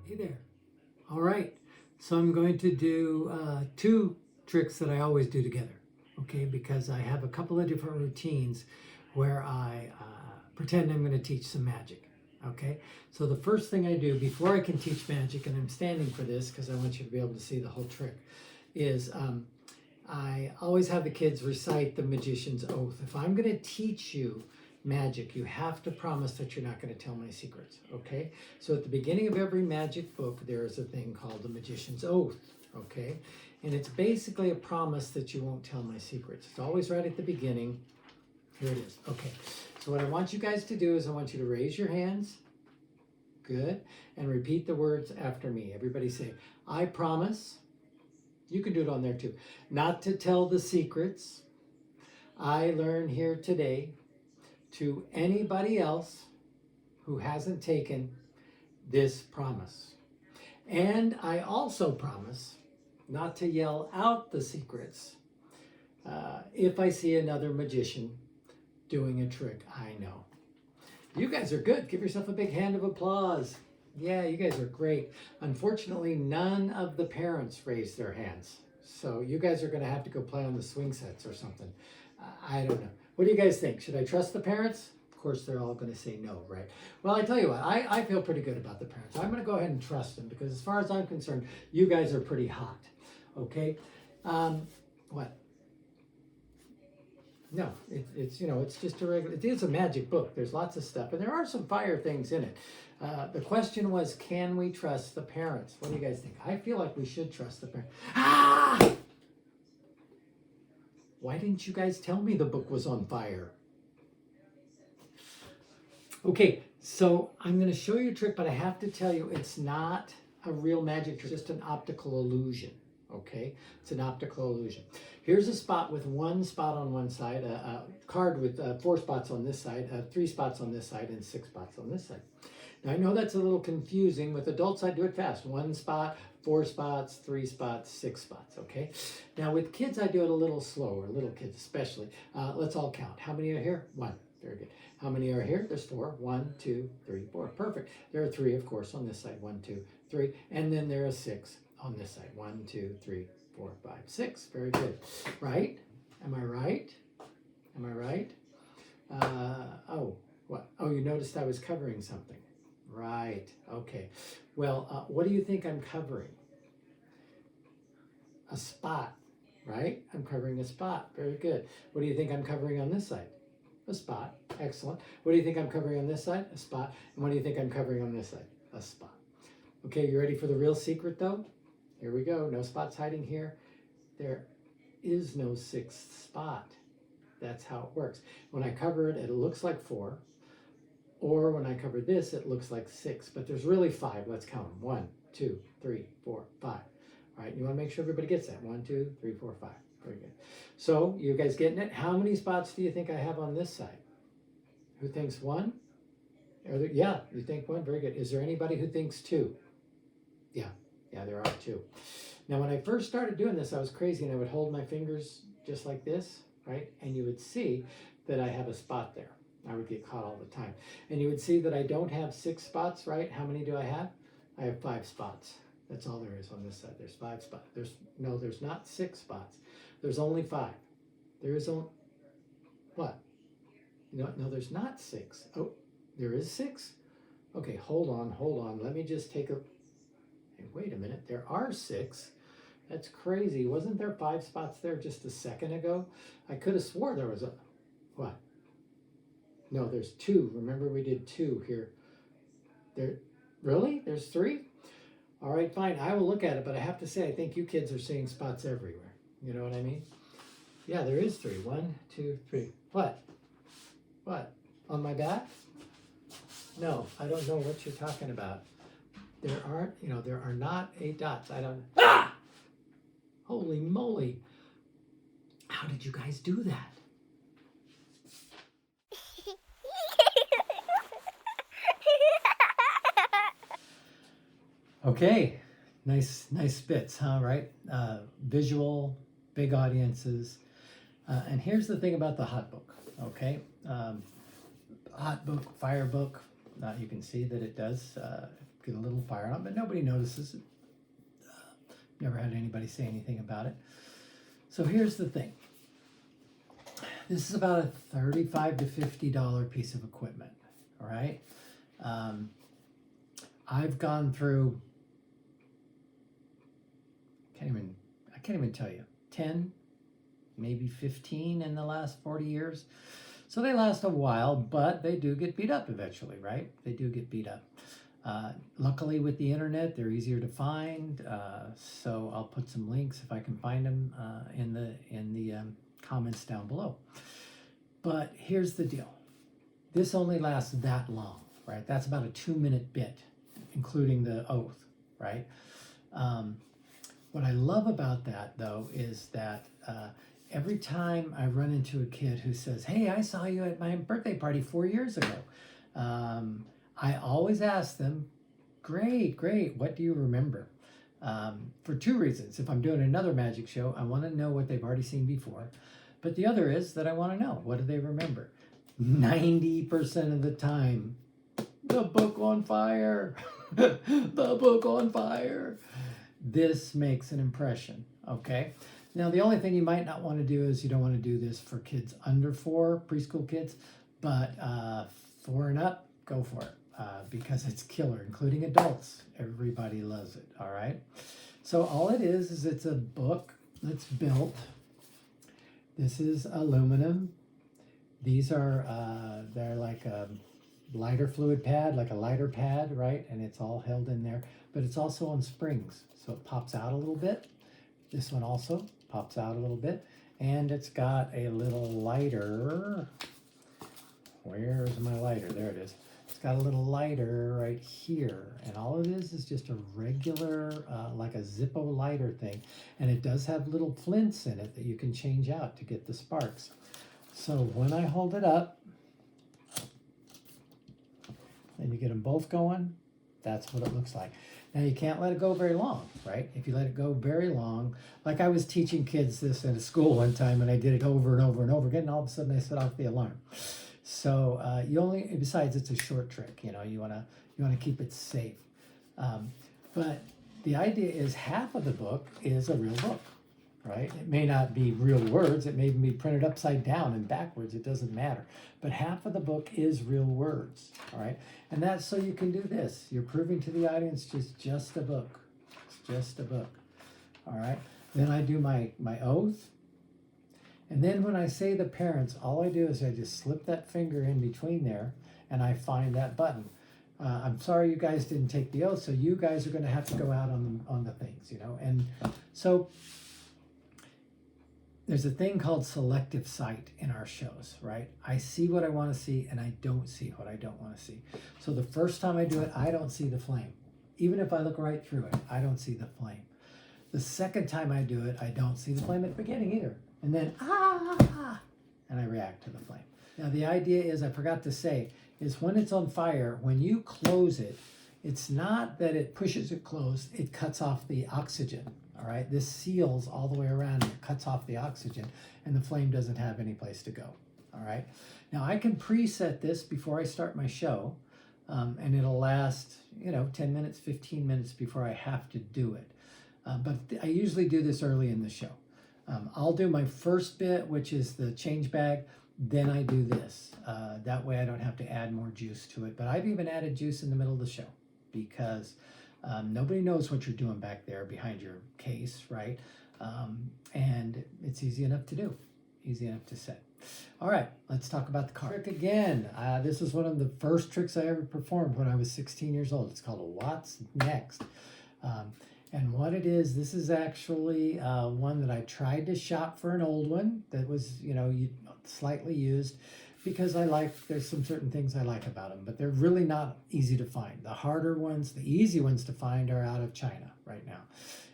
Hey there. All right. So I'm going to do two tricks that I always do together, okay? Because I have a couple of different routines where I pretend I'm going to teach some magic, okay? So the first thing I do before I can teach magic, and I'm standing for this because I want you to be able to see the whole trick, is I always have the kids recite the magician's oath. If I'm going to teach you magic, you have to promise that you're not going to tell my secrets, okay? So at the beginning of every magic book, there is a thing called the magician's oath, okay? And it's basically a promise that you won't tell my secrets. It's always right at the beginning. Here it is. Okay. So what I want you guys to do is I want you to raise your hands. Good. And repeat the words after me. Everybody say, I promise. You can do it on there too. Not to tell the secrets I learn here today to anybody else who hasn't taken this promise. And I also promise not to yell out the secrets if I see another magician doing a trick I know. You guys are good. Give yourself a big hand of applause. Yeah, you guys are great. Unfortunately, none of the parents raised their hands. So you guys are going to have to go play on the swing sets or something. I don't know. What do you guys think? Should I trust the parents? Of course, they're all going to say no, right? Well, I tell you what, I feel pretty good about the parents. I'm going to go ahead and trust them because as far as I'm concerned, you guys are pretty hot. Okay? What? No, it's it's just a regular. It is a magic book. There's lots of stuff, and there are some fire things in it. The question was, can we trust the parents? What do you guys think? I feel like we should trust the parents. Ah! Why didn't you guys tell me the book was on fire? Okay, so I'm going to show you a trick, but I have to tell you, it's not a real magic trick. It's just an optical illusion. Okay, it's an optical illusion. Here's a spot with one spot on one side, a card with 4 spots on this side, 3 spots on this side, and 6 spots on this side. Now I know that's a little confusing. With adults, I do it fast. 1 spot, 4 spots, 3 spots, 6 spots, okay? Now with kids, I do it a little slower, little kids especially. Let's all count. How many are here? 1. Very good. How many are here? There's 4. 1, 2, 3, 4. Perfect. There are 3, of course, on this side. 1, 2, 3. And then there are 6 on this side. 1, 2, 3, 4, 5, 6. Very good. Right? Am I right? Am I right? Oh, what? Oh, you noticed I was covering something. Right. Okay. Well, what do you think I'm covering? A spot, right? I'm covering a spot. Very good. What do you think I'm covering on this side? A spot. Excellent. What do you think I'm covering on this side? A spot. And what do you think I'm covering on this side? A spot. Okay, you ready for the real secret though? Here we go. No spots hiding here. There is no 6th spot. That's how it works. When I cover it, it looks like 4. Or when I cover this, it looks like 6. But there's really 5. Let's count them. 1, 2, 3, 4, 5. All right, you want to make sure everybody gets that. 1, 2, 3, 4, 5. Very good. So, you guys getting it? How many spots do you think I have on this side? Who thinks 1? Yeah, you think 1? Very good. Is there anybody who thinks 2? Yeah, there are 2. Now, when I first started doing this, I was crazy, and I would hold my fingers just like this, right? And you would see that I have a spot there. I would get caught all the time. And you would see that I don't have 6 spots, right? How many do I have? I have 5 spots. That's all there is on this side. There's 5 spots. There's not 6 spots. There's only 5. There is only, what? No, there's not 6. Oh, there is 6? Okay, hold on. Let me just take a, hey, wait a minute. There are 6. That's crazy. Wasn't there 5 spots there just a second ago? I could have swore there was a, what? No, there's 2. Remember we did 2 here. There, really? There's 3? All right, fine. I will look at it, but I have to say, I think you kids are seeing spots everywhere. You know what I mean? Yeah, there is 3. 1, 2, 3. What? What? On my back? No, I don't know what you're talking about. There are not 8 dots. I don't. Ah! Holy moly! How did you guys do that? Okay, nice bits, huh? Right? Visual, big audiences, and here's the thing about the hot book. Okay, hot book, fire book. You can see that it does get a little fire on it, but nobody notices it. Never had anybody say anything about it. So here's the thing. This is about a $35 to $50 piece of equipment, all right? I've gone through, I can't even tell you, 10, maybe 15 in the last 40 years. So they last a while, but they do get beat up eventually, right? They do get beat up. Luckily with the internet, they're easier to find. So I'll put some links if I can find them in the comments down below. But here's the deal. This only lasts that long, right? That's about a 2-minute bit, including the oath, right? What I love about that, though, is that every time I run into a kid who says, hey, I saw you at my birthday party 4 years ago, I always ask them, great, what do you remember? For 2 reasons. If I'm doing another magic show, I want to know what they've already seen before. But the other is that I want to know, what do they remember? 90% of the time, the book on fire, the book on fire. This makes an impression, okay? Now, the only thing you might not want to do is you don't want to do this for kids under 4, preschool kids, but 4 and up, go for it, because it's killer, including adults. Everybody loves it, all right? So all it is it's a book that's built. This is aluminum. These are, they're like a lighter fluid pad, like a lighter pad, right? And it's all held in there, but it's also on springs. So it pops out a little bit. This one also pops out a little bit. And it's got a little lighter. Where's my lighter? There it is. It's got a little lighter right here. And all it is just a regular, like a Zippo lighter thing. And it does have little flints in it that you can change out to get the sparks. So when I hold it up, and you get them both going, that's what it looks like. Now you can't let it go very long, right? If you let it go very long, like I was teaching kids this at a school one time, and I did it over and over and over again, and all of a sudden I set off the alarm. So besides it's a short trick, you wanna keep it safe. But the idea is half of the book is a real book, right? It may not be real words, it may even be printed upside down and backwards, it doesn't matter. But half of the book is real words, all right? And that's so you can do this. You're proving to the audience just a book. It's just a book, all right? Then I do my oath. And then when I say the parents, all I do is I just slip that finger in between there and I find that button. I'm sorry you guys didn't take the oath, so you guys are going to have to go out on the things, And so there's a thing called selective sight in our shows, right? I see what I want to see and I don't see what I don't want to see. So the first time I do it, I don't see the flame. Even if I look right through it, I don't see the flame. The second time I do it, I don't see the flame at the beginning either. And then, and I react to the flame. Now the idea is, I forgot to say, is when it's on fire, when you close it, it's not that it pushes it closed, it cuts off the oxygen, all right? This seals all the way around, it cuts off the oxygen, and the flame doesn't have any place to go, all right? Now I can preset this before I start my show, and it'll last, 10 minutes, 15 minutes before I have to do it. But I usually do this early in the show. I'll do my first bit, which is the change bag, then I do this. That way I don't have to add more juice to it. But I've even added juice in the middle of the show because nobody knows what you're doing back there behind your case, right? And it's easy enough to do, easy enough to set. All right, let's talk about the card. Trick again. This is one of the first tricks I ever performed when I was 16 years old. It's called a What's Next. And what it is, this is actually one that I tried to shop for an old one that was, slightly used because there's some certain things I like about them, but they're really not easy to find. The harder ones, the easy ones to find are out of China right now.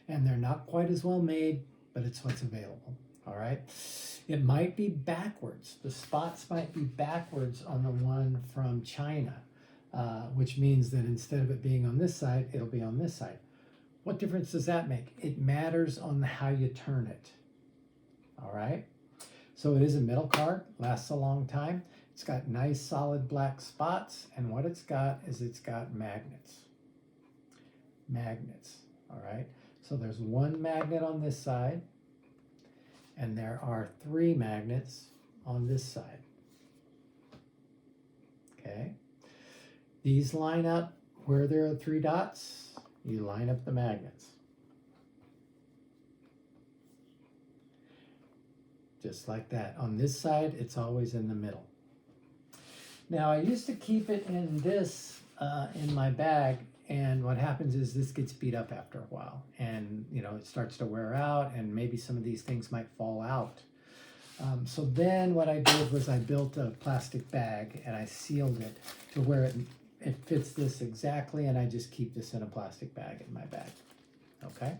And they're not quite as well made, but it's what's available, all right? It might be backwards. The spots might be backwards on the one from China, which means that instead of it being on this side, it'll be on this side. What difference does that make? It matters on how you turn it, all right? So it is a metal card, lasts a long time. It's got nice solid black spots, and what it's got is it's got magnets, magnets. All right, so there's one magnet on this side, and there are 3 magnets on this side. Okay, these line up where there are 3 dots. You line up the magnets. Just like that. On this side, it's always in the middle. Now, I used to keep it in this, in my bag, and what happens is this gets beat up after a while, and it starts to wear out, and maybe some of these things might fall out. So then what I did was I built a plastic bag, and I sealed it to where it fits this exactly, and I just keep this in a plastic bag in my bag. Okay?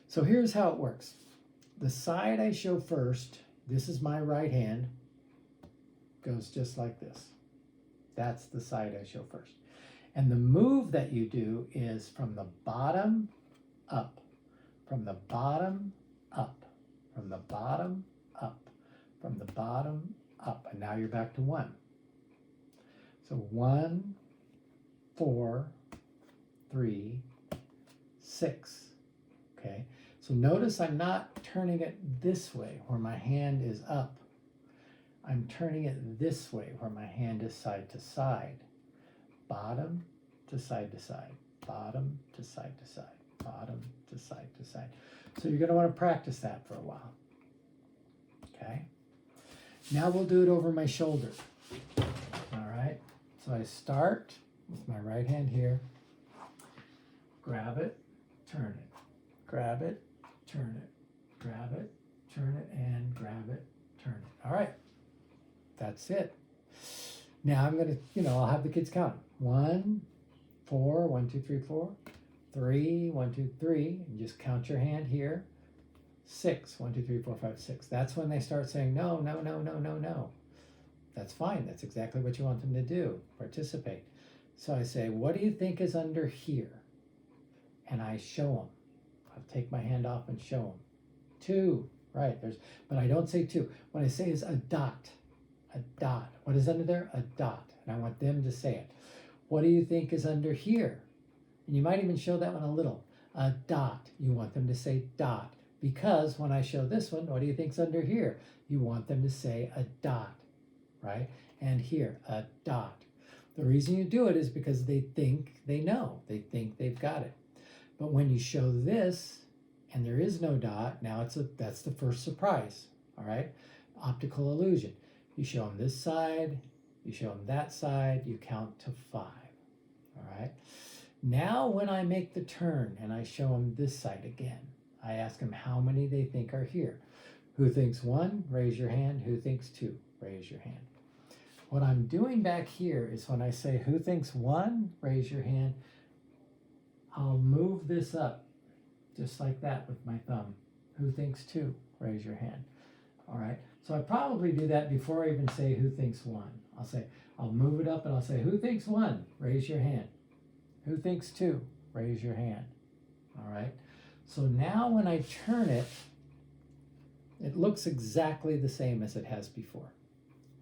So here's how it works. The side I show first, this is my right hand, goes just like this. That's the side I show first. And the move that you do is from the bottom up, from the bottom up, from the bottom up, from the bottom up. And now you're back to 1. So 1, 4, 3, 6. Okay. So notice I'm not turning it this way where my hand is up. I'm turning it this way where my hand is side to side. Bottom to side to side. Bottom to side to side. Bottom to side to side. So you're going to want to practice that for a while. Okay? Now we'll do it over my shoulder. All right? So I start with my right hand here. Grab it, turn it. Grab it, turn it, grab it, turn it, and grab it, turn it. All right, that's it. Now I'm going to, I'll have the kids count. 1, 4, 1, 2, 3, 4. 3, 1, 2, 3. And just count your hand here. 6, 1, 2, 3, 4, 5, 6. That's when they start saying no, no, no, no, no, no. That's fine. That's exactly what you want them to do. Participate. So I say, what do you think is under here? And I show them. I'll take my hand off and show them. 2, right? But I don't say 2. What I say is a dot. A dot. What is under there? A dot. And I want them to say it. What do you think is under here? And you might even show that one a little. A dot. You want them to say dot. Because when I show this one, what do you think's under here? You want them to say a dot, right? And here, a dot. The reason you do it is because they think they know. They think they've got it. But when you show this, and there is no dot, now that's the first surprise, all right? Optical illusion. You show them this side, you show them that side, you count to 5, all right? Now when I make the turn and I show them this side again, I ask them how many they think are here. Who thinks 1? Raise your hand. Who thinks 2? Raise your hand. What I'm doing back here is when I say who thinks 1? Raise your hand. I'll move this up just like that with my thumb. Who thinks 2? Raise your hand. All right. So I probably do that before I even say who thinks 1. I'll move it up and I'll say who thinks 1? Raise your hand. Who thinks 2? Raise your hand. All right. So now when I turn it, it looks exactly the same as it has before,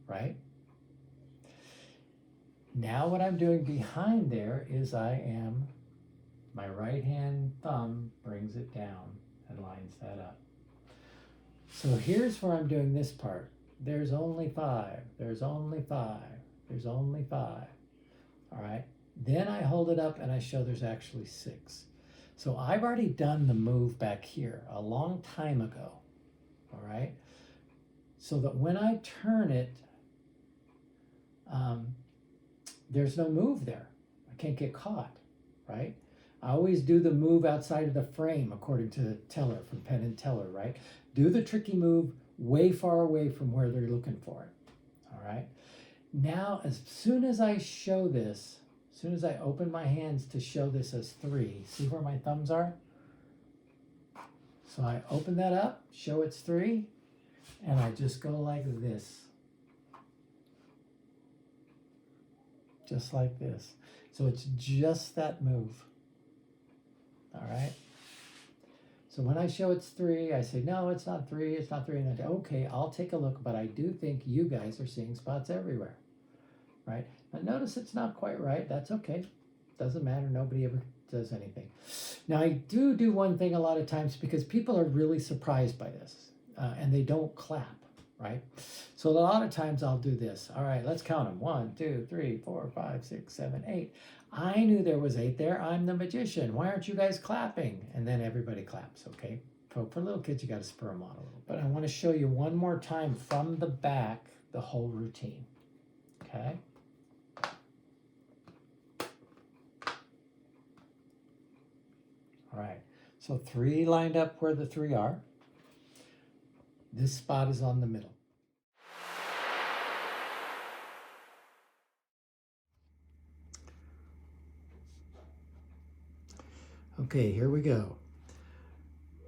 right? Now what I'm doing behind there is my right hand thumb brings it down and lines that up. So here's where I'm doing this part. There's only 5, there's only 5, there's only 5, all right? Then I hold it up and I show there's actually 6. So I've already done the move back here a long time ago, all right? So that when I turn it, there's no move there. I can't get caught, right? I always do the move outside of the frame according to Teller, from Penn and Teller, right? Do the tricky move way far away from where they're looking for it, all right? Now, as soon as I show this, as soon as I open my hands to show this as 3, see where my thumbs are? So I open that up, show it's 3, and I just go like this. Just like this. So it's just that move. All right? So when I show it's 3, I say, no, it's not 3, it's not 3. And I say, okay, I'll take a look, but I do think you guys are seeing spots everywhere. Right? Now notice it's not quite right. That's okay. Doesn't matter. Nobody ever does anything. Now I do one thing a lot of times because people are really surprised by this and they don't clap, right? So a lot of times I'll do this. All right, let's count them. 1, 2, 3, 4, 5, 6, 7, 8. I knew there was 8 there. I'm the magician. Why aren't you guys clapping? And then everybody claps, okay? For little kids, you got to spur them on a little. But I want to show you one more time from the back the whole routine, okay? All right, so 3 lined up where the 3 are. This spot is on the middle. Okay, here we go.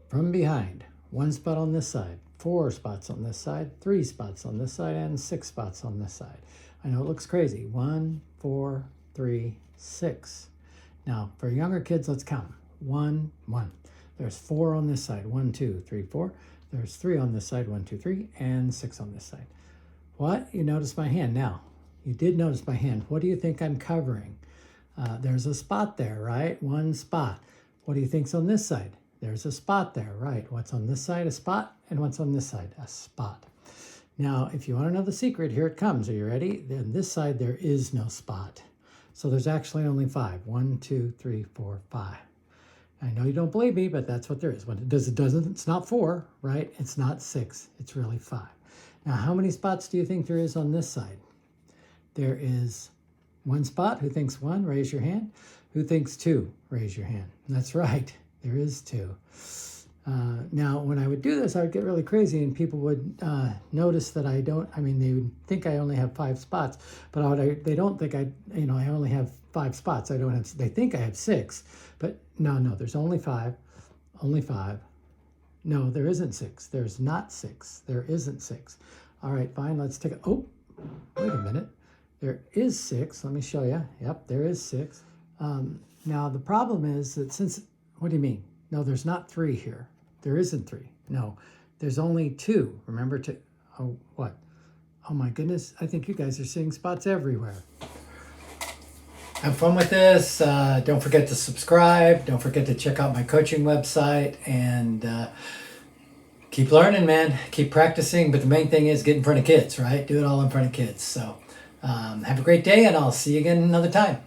From behind, 1 spot on this side, 4 spots on this side, 3 spots on this side, and 6 spots on this side. I know it looks crazy. 1, 4, 3, 6. Now, for younger kids, let's count. 1, 1. There's 4 on this side. 1, 2, 3, 4. There's 3 on this side. 1, 2, 3, and 6 on this side. What? You noticed my hand. Now, you did notice my hand. What do you think I'm covering? There's a spot there, right? 1 spot. What do you think's on this side? There's a spot there, right? What's on this side? A spot. And what's on this side? A spot. Now, if you want to know the secret, here it comes. Are you ready? On this side, there is no spot. So there's actually only 5. 1, 2, 3, 4, 5. I know you don't believe me, but that's what there is. When it doesn't, it's not 4, right? It's not 6. It's really 5. Now, how many spots do you think there is on this side? There is 1 spot. Who thinks 1? Raise your hand. Who thinks 2? Raise your hand. That's right. There is 2. Now, when I would do this, I would get really crazy, and people would notice that I mean, they would think I only have 5 spots, but they don't think I only have 5 spots. They think I have 6, but no, there's only 5, only 5. No, there isn't 6. There's not 6. There isn't 6. All right, fine. Let's take oh, wait a minute. There is 6. Let me show you. Yep, there is 6. Now, the problem is that what do you mean? No, there's not 3 here. There isn't 3. No, there's only 2. Remember to, oh, what? Oh my goodness, I think you guys are seeing spots everywhere. Have fun with this. Don't forget to subscribe. Don't forget to check out my coaching website, and keep learning, man. Keep practicing, but the main thing is get in front of kids, right? Do it all in front of kids. So have a great day, and I'll see you again another time.